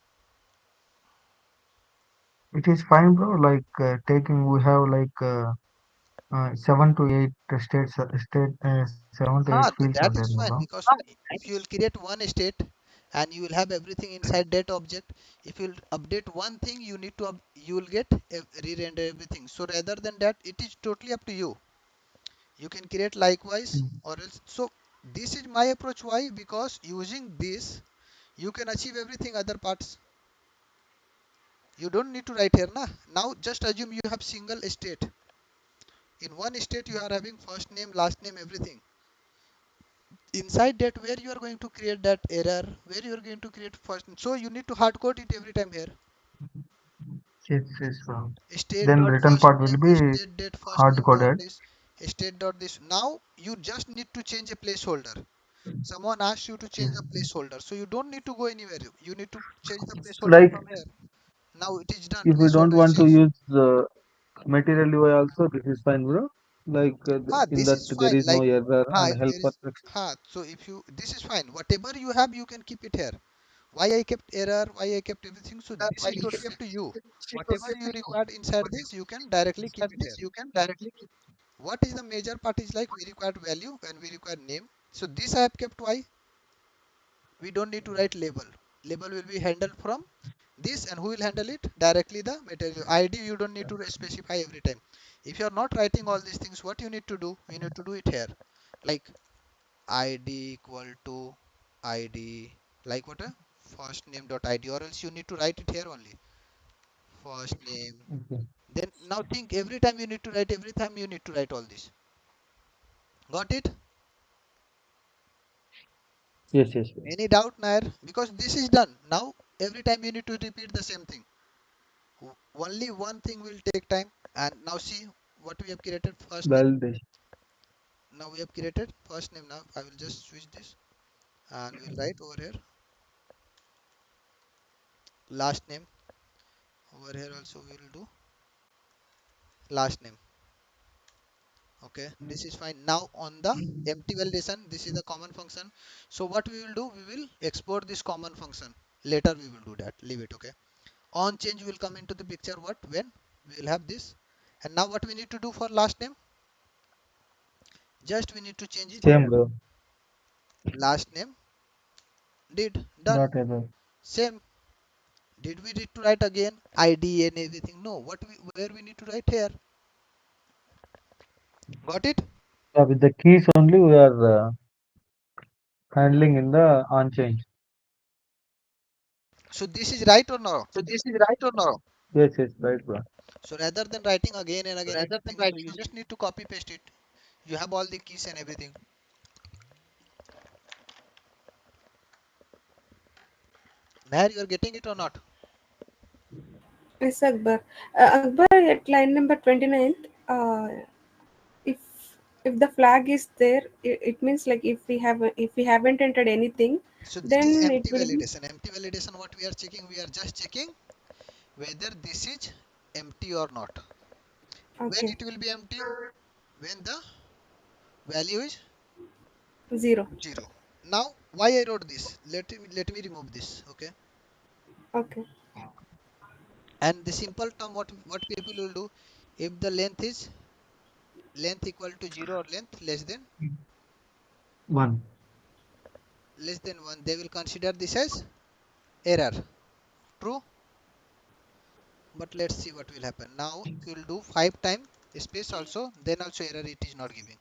Speaker 2: It is fine, bro. Like taking, we have like 7 to 8 7 to 8 fields are there,
Speaker 1: that
Speaker 2: no,
Speaker 1: is
Speaker 2: bro.
Speaker 1: fine, because if you will create one state and you will have everything inside that object, if you will update one thing, you need to you will get re-render everything. So rather than that, it is totally up to you. You can create likewise
Speaker 2: Mm.
Speaker 1: or else. So this is my approach. Why? Because using this you can achieve everything other parts. You don't need to write here na. Now just assume you have single state. In one state you are having first name, last name, everything. Inside that, where you are going to create that error, where you are going to create first, so you need to hard code it every time here.
Speaker 2: Yes, yes, bro.
Speaker 1: State
Speaker 2: Then
Speaker 1: dot
Speaker 2: return
Speaker 1: first
Speaker 2: part will
Speaker 1: name,
Speaker 2: be
Speaker 1: state dot first
Speaker 2: hard
Speaker 1: name dot
Speaker 2: coded.
Speaker 1: this, state dot this. Now you just need to change a placeholder. Someone asks you to change
Speaker 2: Yes.
Speaker 1: the placeholder, so you don't need to go anywhere. You need to change the placeholder
Speaker 2: Like
Speaker 1: from here. Now it is done.
Speaker 2: if we don't
Speaker 1: Placeholder is
Speaker 2: want to
Speaker 1: changed.
Speaker 2: use material UI also, this is fine, bro. Like in
Speaker 1: This
Speaker 2: that
Speaker 1: is
Speaker 2: there
Speaker 1: fine.
Speaker 2: is no
Speaker 1: Like,
Speaker 2: error and
Speaker 1: if there
Speaker 2: helper
Speaker 1: is,
Speaker 2: text.
Speaker 1: so if you, this is fine. Whatever you have, you can keep it here. Why I kept error, why I kept everything. So this
Speaker 3: why
Speaker 1: is totally up to you.
Speaker 3: she
Speaker 1: Whatever
Speaker 3: totally
Speaker 1: you
Speaker 3: you.
Speaker 1: required inside
Speaker 3: Whatever
Speaker 1: this, you can directly keep
Speaker 3: inside
Speaker 1: it
Speaker 3: this,
Speaker 1: here.
Speaker 3: you can directly keep.
Speaker 1: What is the major part is like we required value and we require name. So this I have kept. Why? We don't need to write label. Label will be handled from this, and who will handle it? Directly the material. ID you don't need to specify every time. If you are not writing all these things, what you need to do? You need to do it here. Like id equal to id, like what a first name dot id, or else you need to write it here only. First name.
Speaker 2: Okay.
Speaker 1: Then now think, every time you need to write, every time you need to write all this. Got it?
Speaker 2: Yes, yes, bro.
Speaker 1: Any doubt, Nair? Because this is done. Now every time you need to repeat the same thing. Only one thing will take time. And now see what we have created. First name.
Speaker 2: Validation.
Speaker 1: Now we have created first name. Now I will just switch this and we'll write over here last name. Over here also we will do last name. Okay, this is fine. Now on the empty validation, this is the common function. So what we will do, we will export this common function. Later we will do that. Leave it. Okay. On change will come into the picture. What? When we will have this. And now what we need to do for last name? Just we need to change it
Speaker 2: Same,
Speaker 1: here.
Speaker 2: bro.
Speaker 1: Last name did done.
Speaker 2: Not error.
Speaker 1: Same. Did we need to write again ID and everything? No. What we, where we need to write here? Got it?
Speaker 2: Yeah, with the keys only we are handling in the on change.
Speaker 1: So this is right or no?
Speaker 3: So this is right or no?
Speaker 2: Yes, yes, right, bro.
Speaker 1: So rather than writing again and again
Speaker 3: Rather than
Speaker 1: everything, so
Speaker 3: writing
Speaker 1: you just need to copy paste it. You have all the keys and everything. There you are getting it or not?
Speaker 4: Yes, Akbar. Akbar, at line number 29, if if the flag is there, it means like if we haven't entered anything,
Speaker 1: So this is
Speaker 4: then it
Speaker 1: empty
Speaker 4: will be
Speaker 1: validation. Empty validation, what we are checking? We are just checking whether this is empty or not. When
Speaker 4: okay.
Speaker 1: it will be empty? When the value is
Speaker 4: Zero.
Speaker 1: 0. Now why I wrote this? Let me remove this. Okay.
Speaker 4: Okay.
Speaker 1: And the simple term, what people will do, if the length is length equal to 0 or length
Speaker 2: One.
Speaker 1: less than 1, they will consider this as error. True. But let's see what will happen. Now if you will do 5 time space also, then also error it is not giving.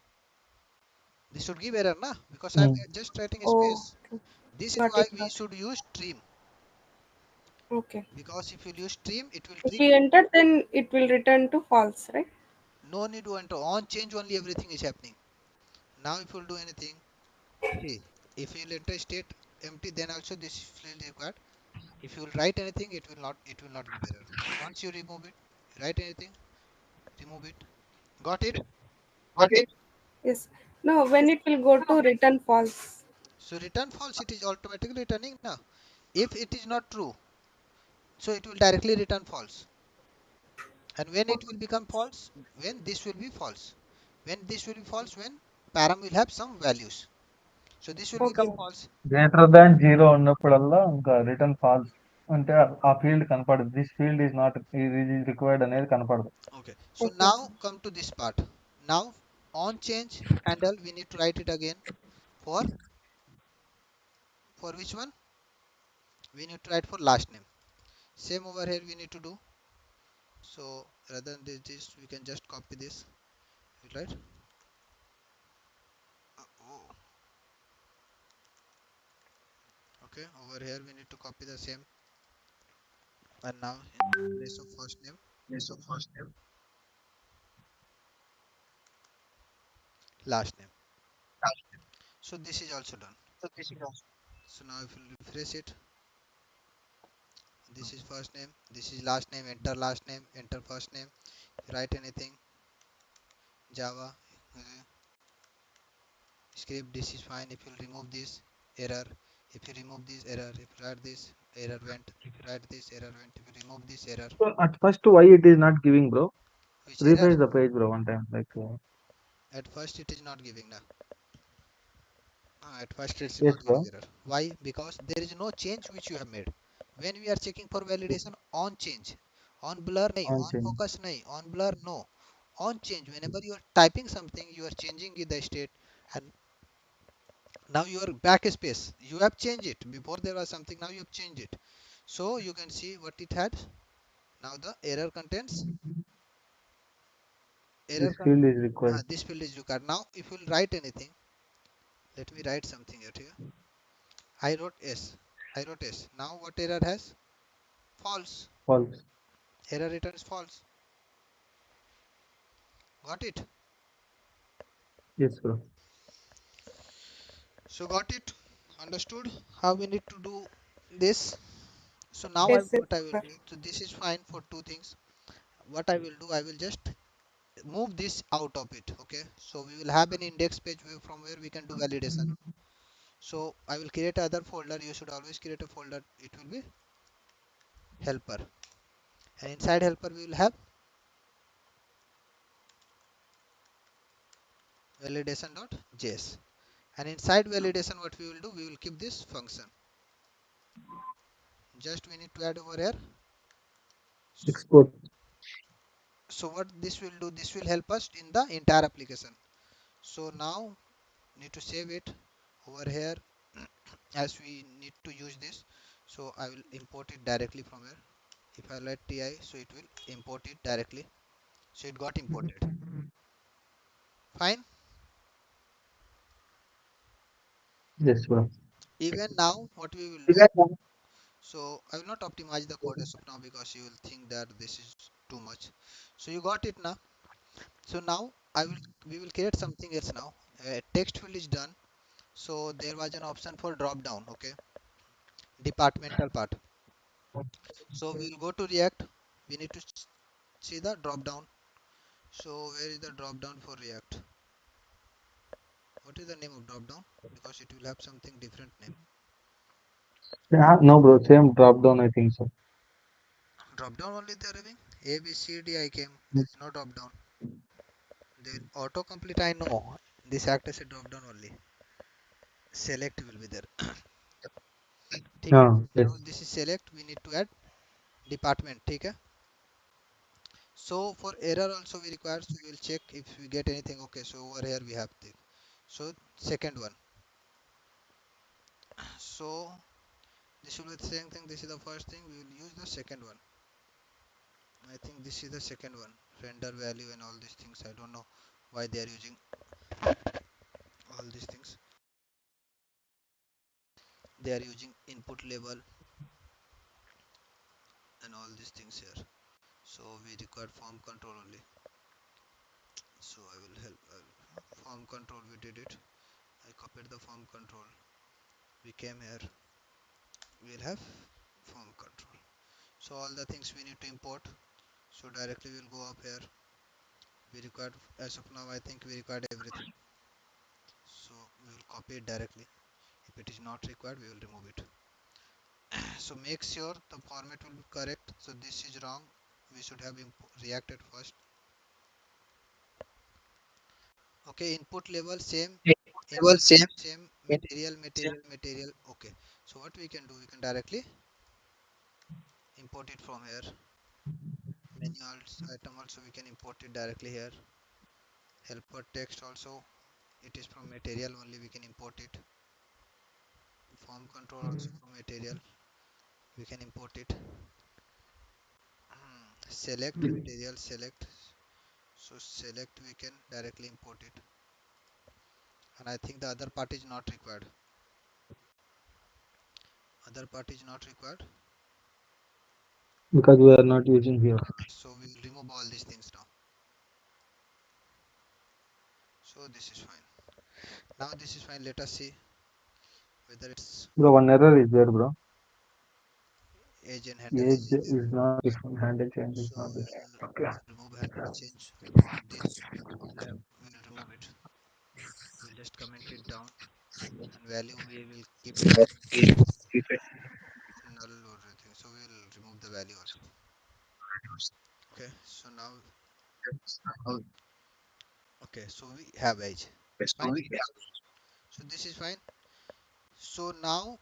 Speaker 1: This should give error na, because I am
Speaker 2: Mm.
Speaker 1: just writing a
Speaker 4: Oh,
Speaker 1: space. This is
Speaker 4: got
Speaker 1: why
Speaker 4: it.
Speaker 1: we
Speaker 4: Got
Speaker 1: should use trim,
Speaker 4: Okay.
Speaker 1: because if you use trim it will
Speaker 4: If
Speaker 1: trim.
Speaker 4: we enter, then it will return to false, right?
Speaker 1: No need to enter, on change only everything is happening. Now if you will do anything, see, if you will enter state, empty, then also this field is required. If you will write anything, it will not give error. Once you remove it, write anything, remove it. Got it?
Speaker 3: Okay.
Speaker 4: Yes. No, when it will go to return false.
Speaker 1: So return false, it is automatically returning now. If it is not true, so it will directly return false. And when it will become false, when this will be false. When this will be false, when param will have some values. So this will
Speaker 4: Okay.
Speaker 1: become false.
Speaker 2: Greater than zero ఉన్నప్పుడల్లా ఇంకా return falls అంటే ఆ field కనపడదు. This field is not required అనేది కనపడదు.
Speaker 1: Okay. So
Speaker 4: Okay.
Speaker 1: now come to this part. Now on change handle, we need to write it again for which one? We need to write for last name. Same over here we need to do. So rather than this we can just copy this, right? Oh, okay. Over here we need to copy the same, and now in place of first name,
Speaker 3: Yes, so first name.
Speaker 1: last name. So this is also done.
Speaker 3: So this is also.
Speaker 1: So now if you refresh it, this is first name, this is last name. Enter last name, enter first name. If you write anything, Java script, this is fine. If you remove this, error. If you remove this, error. If you write this, error went. If you write this, error went. If you remove this, error.
Speaker 2: So at first why it is not giving, bro?
Speaker 1: Which error?
Speaker 2: Refresh the page, bro, one time. Like
Speaker 1: At first it is not giving now. At first it's
Speaker 2: yes,
Speaker 1: not giving
Speaker 2: bro.
Speaker 1: error. Why? Because there is no change which you have made. When we are checking for validation, on change, on blur nahi,
Speaker 2: On
Speaker 1: on
Speaker 2: change.
Speaker 1: focus nahi, on blur no, on change. Whenever you are typing something, you are changing the state, and now your backspace, you have changed it. Before there was something, now you have changed it. So you can see what it had. Now the error contains error
Speaker 2: This
Speaker 1: con
Speaker 2: field is required.
Speaker 1: this field is required. Now if you will write anything, let me write something out here. I wrote S. I wrote S. Now what error has? False.
Speaker 2: False.
Speaker 1: Error returns false. Got it?
Speaker 2: Yes, bro.
Speaker 1: So got it? Understood how we need to do this? So now
Speaker 4: Yes, yes,
Speaker 1: what I will
Speaker 4: sir.
Speaker 1: do. So this is fine for two things. What I will do, I will just move this out of it. Okay. So we will have an index page from where we can do validation. So I will create another folder. You should always create a folder. It will be helper. And inside helper we will have validation.js. And inside validation what we will do, we will keep this function. Just we need to add over here.
Speaker 2: Export.
Speaker 1: So what this will do, this will help us in the entire application. So now need to save it over here as we need to use this. So I will import it directly from here. If I let ti, so it will import it directly. So it got imported. Fine.
Speaker 2: Yes, bro.
Speaker 1: Even now what we will do,
Speaker 3: Even now.
Speaker 1: so I will not optimize the code as of now because you will think that this is too much. So you got it now. So now we will create something else now. Text field is done. So there was an option for drop down. Okay, departmental part. So we will go to React. We need to see the drop down. So where is the drop down for React? What is the name of drop down? Because it will have something different name.
Speaker 2: Yeah, no, bro. Same drop down, I think so.
Speaker 1: Drop down only they are having. A B C D I came. There is no drop down. There autocomplete I know. This act as a drop down only. Select will be there. ठीक है.
Speaker 2: Ah,
Speaker 1: Now
Speaker 2: yes.
Speaker 1: this is select. We need to add department. ठीक है. So for error also we require. So we will check if we get anything. Okay. So over here we have the. So second one. So this will be the same thing. This is the first thing. We will use the second one. I think this is the second one. Render value and all these things. I don't know why they are using all these things. They are using input label and all these things here. So we require form control only. So I will help. Form control we did it. I copied the form control. we came here, we'll have form control. So all the things we need to import, so directly we'll go up here. We required, as of now I think we required everything, so we will copy it directly. If it is not required, we will remove it. So make sure the format will be correct. So this is wrong, we should have reacted first. Okay, input level same,
Speaker 3: Level
Speaker 1: input
Speaker 3: same.
Speaker 1: level same, material. Okay, so what we can do, we can directly import it from here. Menu item also we can import it directly here. Helper text also, it is from material only, we can import it. Form control also from material, we can import it. Select material, select, so select we can directly import it. And I think the other part is not required, other part is not required.
Speaker 2: because we are not using here.
Speaker 1: So we will remove all these things now. So this is fine. Now this is fine. Let us see whether it's
Speaker 2: Bro, one error is there, bro.
Speaker 1: age and handle
Speaker 2: Age
Speaker 1: change.
Speaker 2: is not this one. Handle change is
Speaker 1: So
Speaker 2: not this. Okay.
Speaker 1: we'll remove handle change. So this we'll remove it. We'll just comment it down, and value we will keep it null or anything. So we'll remove the value also. Okay. So now, okay. So we have age. Fine. So this is fine. So now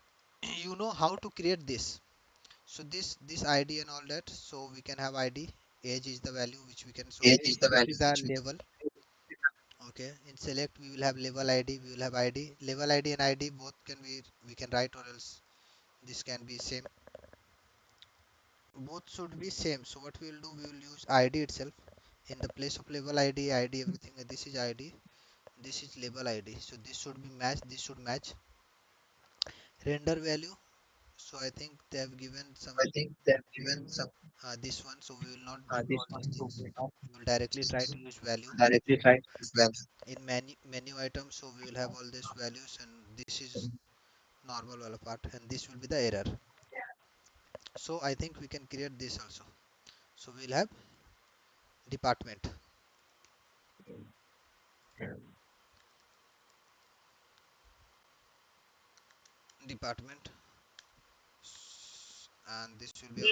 Speaker 1: you know how to create this. So this ID and all that. So we can have ID. Age is the value which we can. So
Speaker 3: Age is
Speaker 1: age
Speaker 3: the
Speaker 1: will
Speaker 3: value
Speaker 1: be the
Speaker 3: which we
Speaker 1: label. Okay, in select we will have level id, we will have id, level id and id both can be, we can write, or else this can be same, both should be same. So what we will do, we will use id itself in the place of level id everything. This is id, this is label id, so this should be match, this should match. Render value, so I think they have given some
Speaker 3: I think they have given some
Speaker 1: this one, so we will not do
Speaker 3: this
Speaker 1: all
Speaker 3: one
Speaker 1: these
Speaker 3: to
Speaker 1: things, we will directly try to use value
Speaker 3: directly try to use value.
Speaker 1: in menu items. So we will have all these values, and this is normal wala part, and this will be the error. So I think we can create this also. So we'll have department, department, and this will be our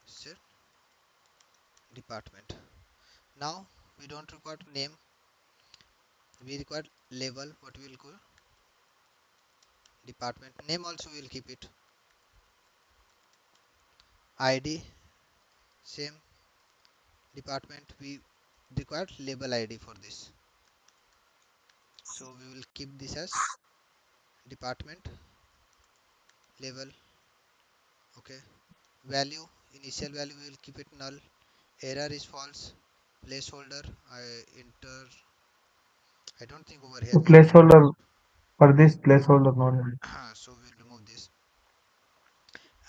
Speaker 1: set department. Now we don't require name, we require label. What we will call department name, also we will keep it. ID same, department we require label ID for this, so we will keep this as department label. Okay, value, initial value we will keep it null, error is false, placeholder I enter, I don't think over here
Speaker 2: The
Speaker 1: we have
Speaker 2: placeholder for this placeholder not needed.
Speaker 1: so we'll remove this.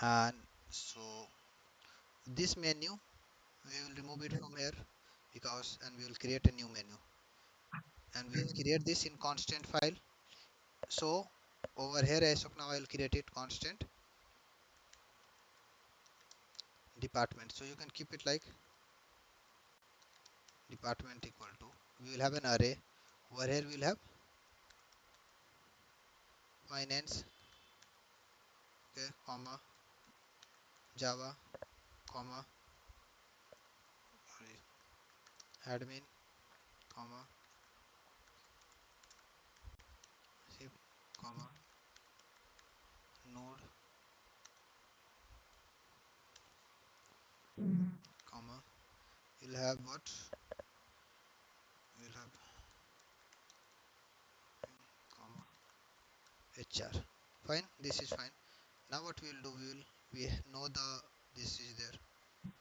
Speaker 1: And so this menu we will remove it from here, because, and we will create a new menu, and we will create this in constant file. So over here, as of now, I will create it constant department, so you can keep it like department equal to, we will have an array. Over here we will have finance, okay, comma, java, comma, sorry, admin, comma, zip, comma, node, comma, you'll have what, we'll have comma, hr. Fine, this is fine. Now what we will do, we know the, this is there,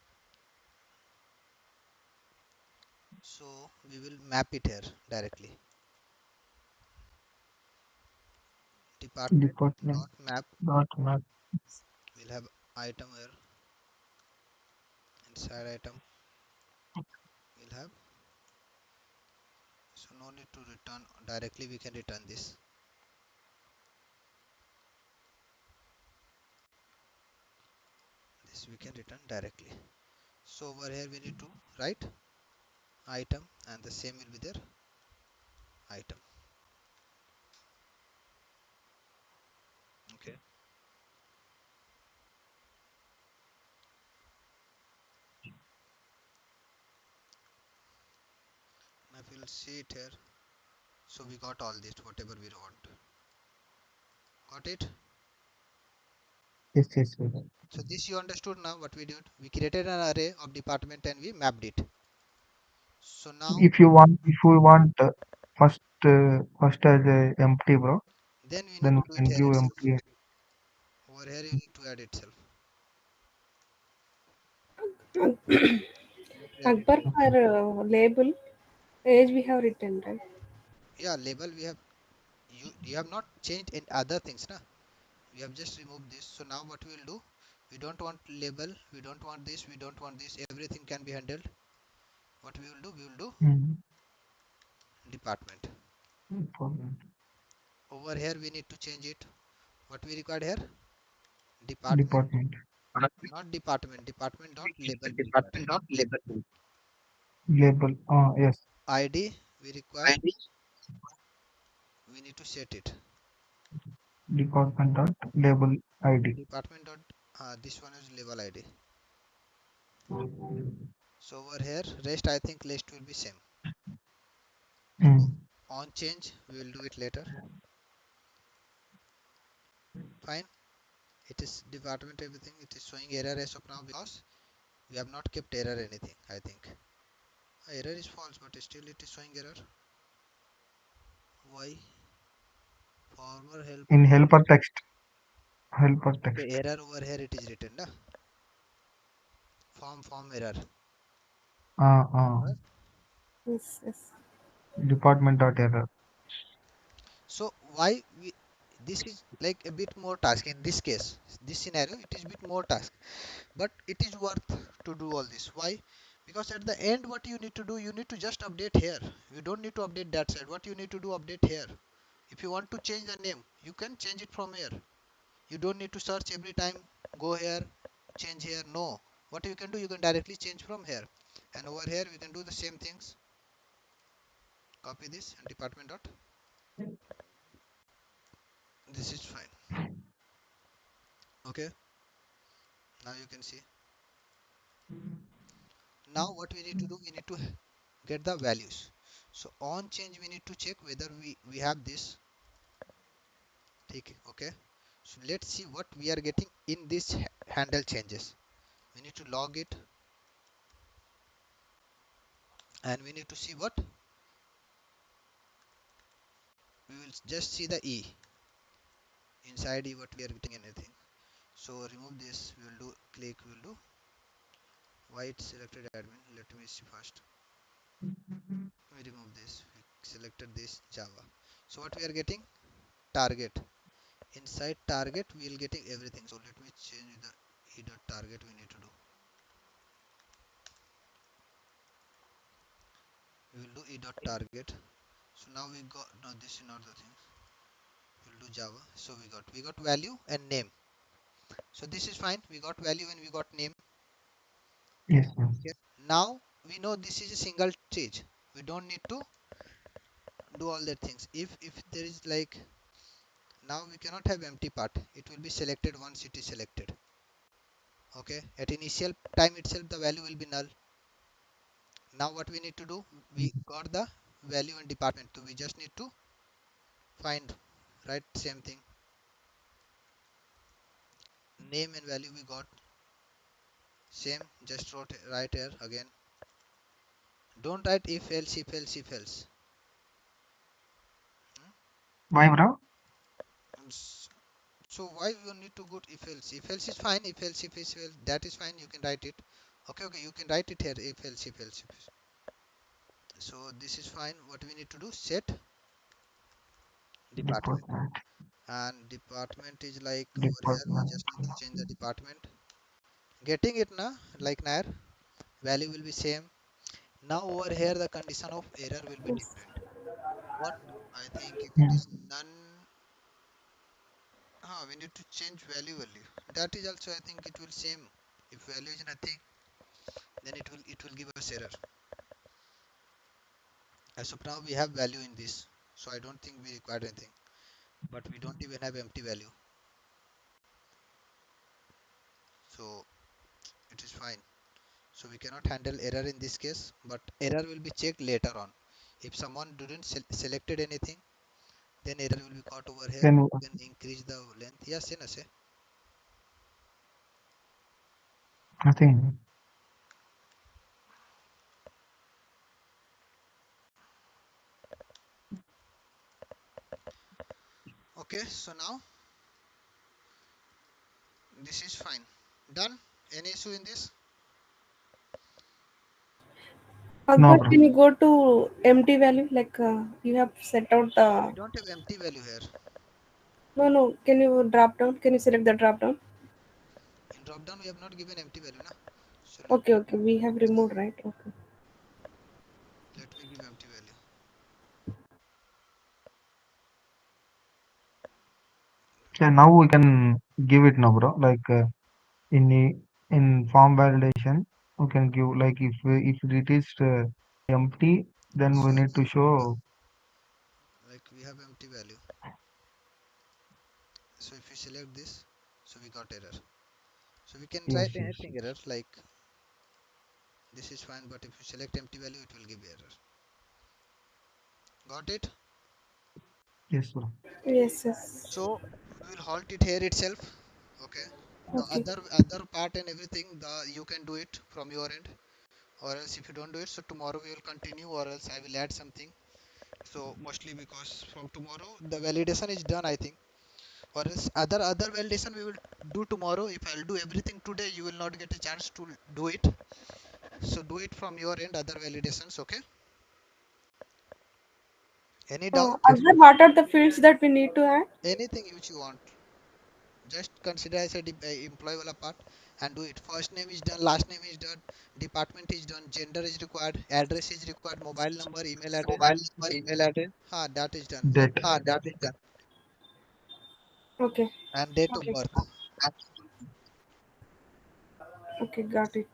Speaker 1: so we will map it here directly. Department
Speaker 2: Department
Speaker 1: dot map,
Speaker 2: dot map.
Speaker 1: we'll have item here, inside item we'll have, so no need to return directly, we can return this. this we can return directly. So over here we need to write item, and the same will be there, item. Okay. Now if you'll see it here, so we got all this whatever we want. Got it?
Speaker 2: Yes, yes, yes.
Speaker 1: So this you understood now what we did. We created an array of department and we mapped it. So now
Speaker 2: If we want first as a empty, bro,
Speaker 1: then we need
Speaker 2: then
Speaker 1: to
Speaker 2: we
Speaker 1: do it
Speaker 2: can
Speaker 1: here
Speaker 2: give
Speaker 1: itself.
Speaker 2: empty.
Speaker 1: Over here you need to add itself. You need to add it.
Speaker 4: Akbar, for label, age we have written, right?
Speaker 1: Yeah, label we have, you have not changed in other things, na? We have just removed this. So now what we will do, we don't want label, we don't want this, we don't want this, everything can be handled. What we will do, we will do
Speaker 2: Mm.
Speaker 1: department.
Speaker 2: Important.
Speaker 1: Over here we need to change it. What we required here, department,
Speaker 2: Department.
Speaker 1: not department, department dot label we require.
Speaker 3: Department dot label.
Speaker 2: Label. Yes.
Speaker 1: ID we require,
Speaker 3: ID
Speaker 1: we need to set it.
Speaker 2: Department dot label ID.
Speaker 1: Department dot this one is label ID. So over here rest I think list will be same.
Speaker 2: Mm.
Speaker 1: On change we will do it later. Fine. It is department everything. It is showing error as of now because we have not kept error anything. I think error is false, but still it is showing error. Why? Former helper.
Speaker 2: In helper text. Helper
Speaker 1: Okay,
Speaker 2: text.
Speaker 1: error over here it is written, na? Form error.
Speaker 2: Uh,
Speaker 1: Right?
Speaker 4: Yes, yes.
Speaker 2: Department dot error.
Speaker 1: So why we, this is like a bit more task in this case. This scenario it is bit more task, but it is worth to do all this. Why? Because at the end what you need to do, you need to just update here. You don't need to update that side. What you need to do, update here. If you want to change the name, you can change it from here. You don't need to search every time, go here, change here. No. What you can do, you can directly change from here. And over here, we can do the same things. Copy this and department dot. This is fine. Okay. Now you can see. Now what we need to do, we need to get the values. So on change, we need to check whether we have this. Okay. So let's see what we are getting in this handle changes. We need to log it and we need to see what we will just see the E inside E what we are getting anything. So remove this, we will do click, we will do white selected admin. Let me see first. We remove this, we selected this Java. So what we are getting, target. Inside target we will getting everything. So let me change the e dot target. We need to do, we will do e dot target. So now we got, no, this is not the thing. We'll do Java. So we got value and name. So this is fine, we got value and we got name.
Speaker 2: Yes, yes.
Speaker 1: Okay, now we know this is a single stage. We don't need to do all the things. If there is like, now we cannot have empty part, it will be selected once it is selected. Okay, at initial time itself the value will be null. Now what we need to do, we got the value and department, so we just need to find, right, same thing, name and value we got same, just wrote right here again. Don't write if else, if else, if else.
Speaker 2: Why, bro?
Speaker 1: So why you need to go to if else? If else is fine. If else, if else, that is fine. You can write it. Okay, you can write it here. If else, if else, if else. So this is fine. What we need to do? Set department.
Speaker 2: Department.
Speaker 1: And department is like over here. We
Speaker 2: Department.
Speaker 1: just need to change the department. Getting it na? Like nair. Value will be same. Now over here the condition of error will be
Speaker 4: Yes.
Speaker 1: different. What? I think if it
Speaker 2: Mm.
Speaker 1: is none. We need to change value. That is also I think it will same. If value is nothing, then it will give us error. As of now we have value in this, so I don't think we require anything, but we don't even have empty value, so it is fine. So we cannot handle error in this case, but error will be checked later on. If someone didn't selected anything, then error will be caught over here.
Speaker 2: Can
Speaker 1: You can increase the length. Yes, say.
Speaker 2: nothing.
Speaker 1: Okay, so now this is fine. Done. Any issue in this?
Speaker 2: No,
Speaker 4: Akbar,
Speaker 2: bro.
Speaker 4: can you go to empty value? Like you have set out.
Speaker 1: We don't have empty value here.
Speaker 4: No, no. Can you drop down? Can you select the drop down?
Speaker 1: In drop down we have not given empty value, na. So
Speaker 4: Okay, okay. We have removed, right? Okay.
Speaker 1: let me give empty value.
Speaker 2: Yeah, now we can give it now, bro. Like in in form validation, we can give like if it is empty, then we
Speaker 1: So
Speaker 2: need to show.
Speaker 1: like we have empty value. So if you select this, so we got error. So we can
Speaker 2: Yes,
Speaker 1: write
Speaker 2: yes,
Speaker 1: anything
Speaker 2: yes.
Speaker 1: error like this is fine, but if you select empty value, it will give error. Got it?
Speaker 2: Yes, bro.
Speaker 4: Yes, yes.
Speaker 1: So we will halt it here itself. Okay. The
Speaker 4: Okay.
Speaker 1: other part and everything, the you can do it from your end, or else if you don't do it, so tomorrow we will continue, or else I will add something. So mostly because from tomorrow the validation is done, I think. Or else other validation we will do tomorrow. If I'll do everything today, you will not get a chance to do it. So do it from your end, other validations. Okay. Any doubt?
Speaker 4: Akbar, what are the fields that we need to add?
Speaker 1: Anything which you want. Just consider as a employee wala part and do it. First name is done, last name is done, department is done, gender is required, address is required, mobile number, email address.
Speaker 3: Mobile number, email address.
Speaker 1: That is done.
Speaker 2: That
Speaker 3: That is done.
Speaker 4: Okay.
Speaker 1: And date of
Speaker 4: Okay.
Speaker 1: birth.
Speaker 4: Okay. Got it.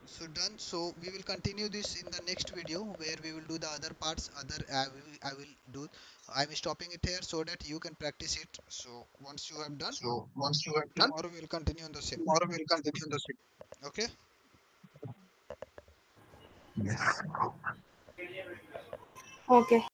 Speaker 1: So done. So we will continue this in the next video where we will do the other parts. I will do. I'm stopping it here so that you can practice it. So once you have done,
Speaker 3: So once you are done,
Speaker 1: tomorrow we will continue on the same.
Speaker 3: tomorrow we'll continue the same.
Speaker 1: Okay.
Speaker 2: yes.
Speaker 4: Okay.